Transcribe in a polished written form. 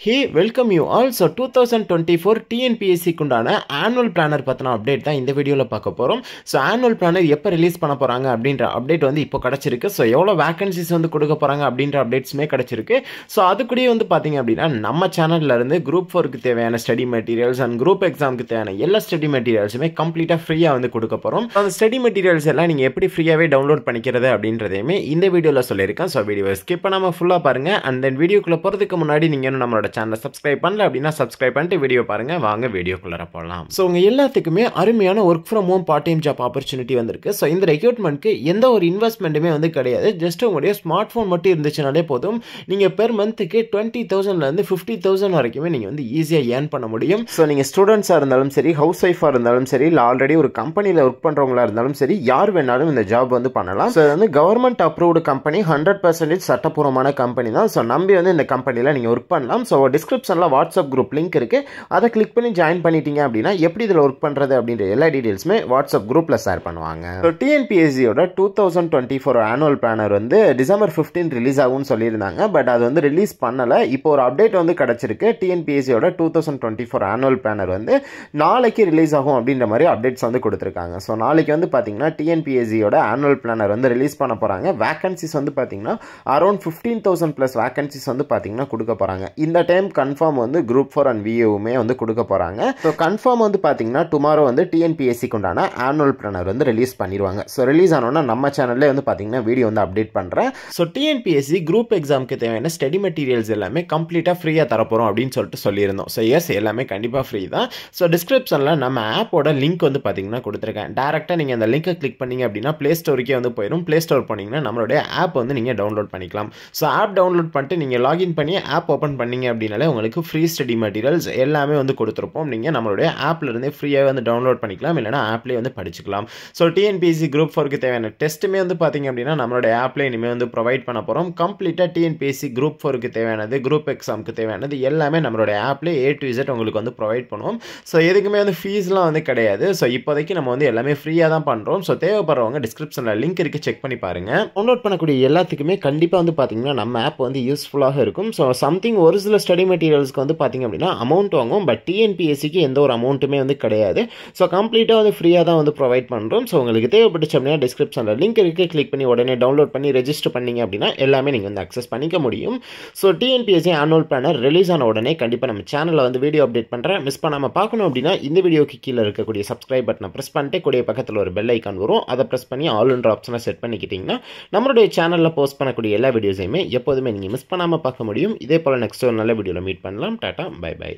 Hey, welcome you all. So 2024 TNPSC குண்டான annual planner பத்தின update தான் இந்த வீடியோல பார்க்க போறோம். So annual planner எப்ப ரிலீஸ் பண்ண போறாங்க அப்படின்ற அப்டேட் வந்து இப்போ கிடைச்சிருக்கு. So எவ்வளவு வேகன்சிஸ் வந்து கொடுக்க போறாங்க அப்படின்ற அப்டேட்ஸ்மே கிடைச்சிருக்கு. So அதுக்குடியே வந்து பாத்தீங்க அப்படினா நம்ம சேனல்ல இருந்து group 4 க்கு தேவையான study materials and group exam க்கு தேவையான எல்லா ஸ்டடி மெட்டீரியல்ஸுமே கம்ப்ளீட்டா ஃப்ரீயா வந்து கொடுக்க போறோம். அந்த ஸ்டடி மெட்டீரியல்ஸ் எல்லாம் நீங்க எப்படி ஃப்ரீயாவே டவுன்லோட் பண்ணிக்கிறது அப்படின்றதையுமே இந்த வீடியோல சொல்லிருக்கேன். So வீடியோவை ஸ்கிப் பண்ணாம ஃபுல்லா பாருங்க. and then வீடியோக்குள்ள போறதுக்கு முன்னாடி நீங்க நம்மளோட சேனலை சப்ஸ்கிரைப் பண்ணல அப்படினா சப்ஸ்கிரைப் பண்ணிட்டு வீடியோ பாருங்க. வாங்க வீடியோக்குள்ள போலாம். சோ உங்க எல்லாத்துக்குமே அருமையான work from home part time job opportunity வந்திருக்கு. சோ இந்த ரெக்ரூட்மென்ட்க்கு எந்த ஒரு இன்வெஸ்ட்மென்ட்டுமே வந்து கிடையாது. ஜஸ்ட் உங்களுடைய ஸ்மார்ட் போன் மட்டும் இருந்துச்சுனாலே போதும். நீங்க பெர் மந்த்க்கு 20000 ல இருந்து 50000 வரைக்கும் நீங்க வந்து ஈஸியா ஏர்ன் பண்ண முடியும். சோ நீங்க ஸ்டூடண்ட்ஸா இருந்தாலும் சரி, ஹவுஸ் ஒய்ஃபா இருந்தாலும் சரி, இல்ல ஆல்ரெடி ஒரு கம்பெனில வொர்க் பண்றவங்களா இருந்தாலும் சரி, யார் வேணாலும் இந்த ஜாப் வந்து பண்ணலாம். சோ வந்து கவர்மெண்ட் அப்ரூவ்டு கம்பெனி, 100% சட்டப்பூர்வமான கம்பெனி தான். சோ நம்பி வந்து இந்த கம்பெனில நீங்க வொர்க் பண்ணலாம். சோ டிஸ்கிரிப்ஷன்ல வாட்ஸ்அப் குரூப் லிங்க் இருக்கு. அதை கிளிக் பண்ணி ஜாயின் பண்ணிட்டீங்க அப்படின்னா எப்படி இதுல ஒர்க் பண்றது அப்படின்ற எல்லா டீடைல்ஸுமே வாட்ஸ்அப் குரூப்ல ஷேர் பண்ணுவாங்க. டிஎன்பிஎஸ்சியோட 2024 ஆனுவல் பிளானர் வந்து டிசம்பர் 15 ரிலீஸ் ஆகும்னு சொல்லியிருந்தாங்க. பட் அது வந்து ரிலீஸ் பண்ணல. இப்போ ஒரு அப்டேட் வந்து கிடைச்சிருக்கு. டிஎன்பிஎஸ்சியோட 2024 ஆனுவல் பிளானர் வந்து நாளைக்கு ரிலீஸ் ஆகும் அப்படின்ற மாதிரி அப்டேட்ஸ் வந்து கொடுத்துருக்காங்க. ஸோ நாளைக்கு வந்து பாத்தீங்கன்னா டிஎன்பிஎஸ்சியோட ஆனுவல் பிளானர் வந்து ரிலீஸ் பண்ண போறாங்க. வேகன்சிஸ் வந்து பாத்தீங்கன்னா அரௌண்ட் 15000 பிளஸ் வேகன்சிஸ் வந்து பாத்தீங்கன்னா கொடுக்க போறாங்க. இந்த டைம் கன்ஃபார்ம் வந்து குரூப் 4 அண்ட் விஏவுமே வந்து கொடுக்க போறாங்க. ஸோ கன்ஃபார்ம் வந்து பாத்தீங்கன்னா டுமாரோ வந்து டிஎன்பிஎஸ்சிக்கு உண்டான ஆனுவல் பிளானர் வந்து ரிலீஸ் பண்ணிடுவாங்க. ஸோ ரிலீஸ் ஆனோன்னா நம்ம சேனல்ல வந்து பாத்தீங்கன்னா வீடியோ வந்து அப்டேட் பண்றேன். ஸோ டிஎன்பிஎஸ்சி குரூப் எக்ஸாமுக்கு தேவையான ஸ்டடி மெட்டீரியல்ஸ் எல்லாமே கம்ப்ளீட்டா ஃப்ரீயா தரப்போறோம் அப்படின்னு சொல்லிட்டு சொல்லியிருந்தோம். ஸோ எஸ், எல்லாமே கண்டிப்பா ஃப்ரீ தான். ஸோ டிஸ்கிரிப்ஷன்ல நம்ம ஆப்போட லிங்க் வந்து பாத்தீங்கன்னா கொடுத்துருக்கேன். டேரக்டா நீங்க அந்த லிங்கை கிளிக் பண்ணீங்க அப்படின்னா பிளே ஸ்டோருக்கே வந்து போயிடும். பிளே ஸ்டோர் போனீங்கன்னா நம்மளுடைய ஆப் வந்து நீங்க டவுன்லோட் பண்ணிக்கலாம். ஸோ ஆப் டவுன்லோட் பண்ணிட்டு நீங்க லாகின் பண்ணி ஆப் ஓப்பன் பண்ணீங்க அப்படின்னாலே உங்களுக்கு ஃப்ரீ ஸ்டடி மெட்டீரியல்ஸ் எல்லாமே வந்து கொடுத்துருப்போம். நீங்கள் நம்மளுடைய ஆப்ல இருந்தே ஃப்ரீயாக வந்து டவுன்லோட் பண்ணிக்கலாம், இல்லைனா ஆப்லேயே வந்து படிச்சுக்கலாம். ஸோ டிஎன்பிஎஸ்சி குரூப் 4க்கு தேவையான டெஸ்ட்டுமே வந்து பார்த்தீங்க அப்படின்னா நம்மளுடைய ஆப்ல இனிமேல் வந்து ப்ரொவைட் பண்ண போகிறோம். கம்ப்ளீட்டாக டிஎன்பிஎஸ்சி குரூப் 4க்கு தேவையானது, குரூப் எக்ஸாமுக்கு தேவையானது எல்லாமே நம்மளுடைய ஆப்ல A to Z உங்களுக்கு வந்து ப்ரொவைட் பண்ணுவோம். ஸோ எதுக்குமே வந்து ஃபீஸ்லாம் வந்து கிடையாது. ஸோ இப்போதைக்கு நம்ம வந்து எல்லாமே ஃப்ரீயாக தான் பண்ணுறோம். ஸோ தேவைப்படுறவங்க டிஸ்கிரிப்ஷனில் லிங்க் இருக்குது, செக் பண்ணி பாருங்க. டவுன்லோட் பண்ணக்கூடிய எல்லாத்துக்குமே கண்டிப்பாக வந்து பார்த்தீங்கன்னா நம்ம ஆப் வந்து யூஸ்ஃபுல்லாக இருக்கும். ஸோ சம்திங் ஒரு சில ஸ்டடி மெட்டீரியல்ஸ்க்கு வந்து பார்த்தீங்க அப்படின்னா அமௌண்ட் வாங்கும். பட் டிஎன்பிஎஸ்சிக்கு எந்த ஒரு அமௌண்ட்டுமே வந்து கிடையாது. ஸோ கம்ப்ளீட்டாக வந்து ஃப்ரீயாக தான் வந்து ப்ரொவைட் பண்ணுறோம். ஸோ உங்களுக்கு தேவைப்பட்டுச்சு அப்படின்னா டிஸ்கிரிப்ஷனில் லிங்க் இருக்குது, கிளிக் பண்ணி உடனே டவுன்லோட் பண்ணி ரெஜிஸ்டர் பண்ணீங்க அப்படின்னா எல்லாமே நீங்கள் வந்து அக்சஸ் பண்ணிக்க முடியும். So TNPSC annual planar release ஆன உடனே கண்டிப்பாக நம்ம சேனலில் வந்து வீடியோ அப்டேட் பண்ணுறேன். மிஸ் பண்ணாமல் பார்க்கணும் அப்படின்னா இந்த வீடியோக்கு கீழே இருக்கக்கூடிய சப்ஸ்கிரைப் பட்டனை ப்ரெஸ் பண்ணிட்டு கூடிய பக்கத்தில் ஒரு பெல் ஐக்கான் வரும். அதை ப்ரெஸ் பண்ணி ஆல்ன்ற ஆப்ஷனை செட் பண்ணிக்கிட்டிங்கன்னா நம்மளுடைய சேனலில் போஸ்ட் பண்ணக்கூடிய எல்லா வீடியோஸையுமே எப்போதுமே நீங்கள் மிஸ் பண்ணாமல் பார்க்க முடியும். இதே போல் நெக்ஸ்ட் ஒரு நல்ல வீடியோவில் மீட் பண்ணலாம். டாடா, பை பை.